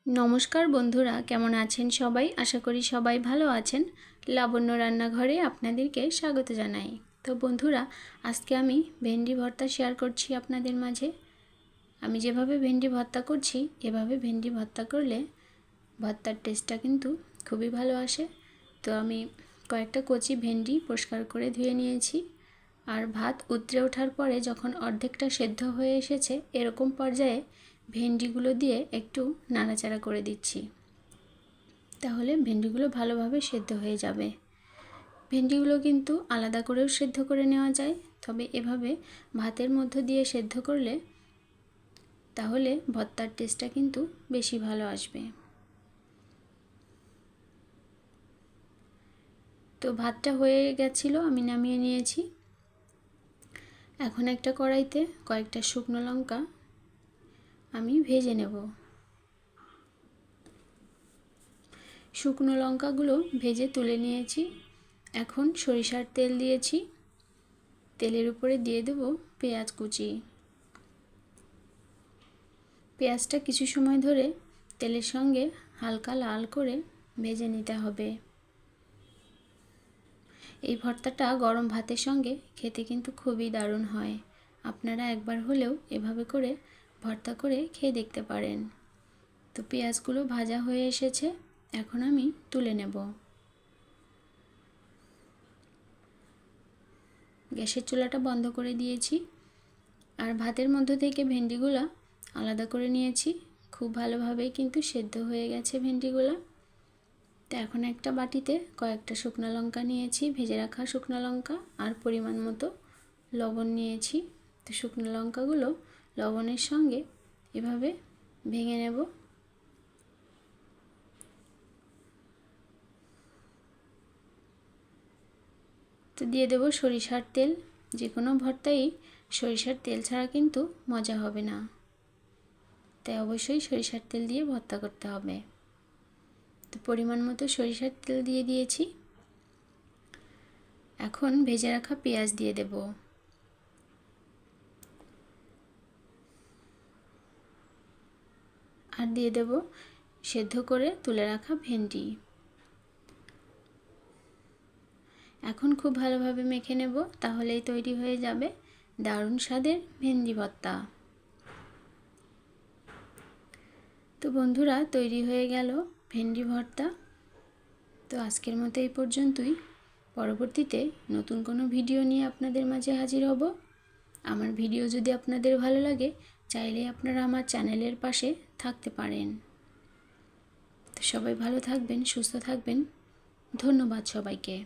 নমস্কার বন্ধুরা, কেমন আছেন সবাই? আশা করি সবাই ভালো আছেন। লাবণ্য রান্নাঘরে আপনাদেরকে স্বাগত জানাই। তো বন্ধুরা, আজকে আমি ভেন্ডি ভর্তা শেয়ার করছি আপনাদের মাঝে। আমি যেভাবে ভেন্ডি ভর্তা করছি, এভাবে ভেন্ডি ভর্তা করলে ভর্তার টেস্টটা কিন্তু খুবই ভালো আসে। তো আমি কয়েকটা কচি ভেন্ডি পরিষ্কার করে ধুয়ে নিয়েছি। আর ভাত উতরে ওঠার পরে যখন অর্ধেকটা সেদ্ধ হয়ে এসেছে, এরকম পর্যায়ে ভেন্ডিগুলো দিয়ে একটু নাড়াচাড়া করে দিচ্ছি, তাহলে ভেন্ডিগুলো ভালোভাবে সেদ্ধ হয়ে যাবে। ভেন্ডিগুলো কিন্তু আলাদা করেও সেদ্ধ করে নেওয়া যায়, তবে এভাবে ভাতের মধ্য দিয়ে সেদ্ধ করলে তাহলে ভর্তার টেস্টটা কিন্তু বেশি ভালো আসবে। তো ভাতটা হয়ে গেছিলো, আমি নামিয়ে নিয়েছি। এখন একটা কড়াইতে কয়েকটা শুকনো লঙ্কা আমি ভেজে নেব। শুকনো লঙ্কাগুলো ভেজে তুলে নিয়েছি। এখন সরিষার তেল দিয়েছি। তেলের উপরে দিয়ে দেব পেঁয়াজ কুচি। পেঁয়াজটা কিছু সময় ধরে তেলের সঙ্গে হালকা লাল করে ভেজে নিতে হবে। এই ভর্তাটা গরম ভাতের সঙ্গে খেতে কিন্তু খুবই দারুণ হয়। আপনারা একবার হলেও এভাবে করে ভর্তা করে খেয়ে দেখতে পারেন। তো পেঁয়াজগুলো ভাজা হয়ে এসেছে, এখন আমি তুলে নেব। গ্যাসের চুলাটা বন্ধ করে দিয়েছি। আর ভাতের মধ্য থেকে ভেন্ডিগুলো আলাদা করে নিয়েছি। খুব ভালোভাবেই কিন্তু সেদ্ধ হয়ে গেছে ভেন্ডিগুলো। তো এখন একটা বাটিতে কয়েকটা শুকনো লঙ্কা নিয়েছি, ভেজে রাখা শুকনো লঙ্কা, আর পরিমাণ মতো লবণ নিয়েছি। তো শুকনো লঙ্কাগুলো লবণের সঙ্গে এভাবে ভেঙে নেব। তো দিয়ে দেব সরিষার তেল। যে কোনো ভর্তাই সরিষার তেল ছাড়া কিন্তু মজা হবে না, তাই অবশ্যই সরিষার তেল দিয়ে ভর্তা করতে হবে। তো পরিমাণ মতো সরিষার তেল দিয়ে দিয়েছি। এখন ভেজে রাখা পেঁয়াজ দিয়ে দেব। আর দিয়ে দেব সেদ্ধ করে তুলে রাখা ভেন্ডি। এখন খুব ভালোভাবে মেখে নেব, তাহলেই তৈরি হয়ে যাবে দারুণ স্বাদের ভেন্ডি ভর্তা। তো বন্ধুরা, তৈরি হয়ে গেল ভেন্ডি ভর্তা। তো আজকের মতো এই পর্যন্তই। পরবর্তীতে নতুন কোনো ভিডিও নিয়ে আপনাদের মাঝে হাজির হব। আমার ভিডিও যদি আপনাদের ভালো লাগে, চাইলে আপনারা আমার চ্যানেলের পাশে থাকতে পারেন। তো সবাই ভালো থাকবেন, সুস্থ থাকবেন। ধন্যবাদ সবাইকে।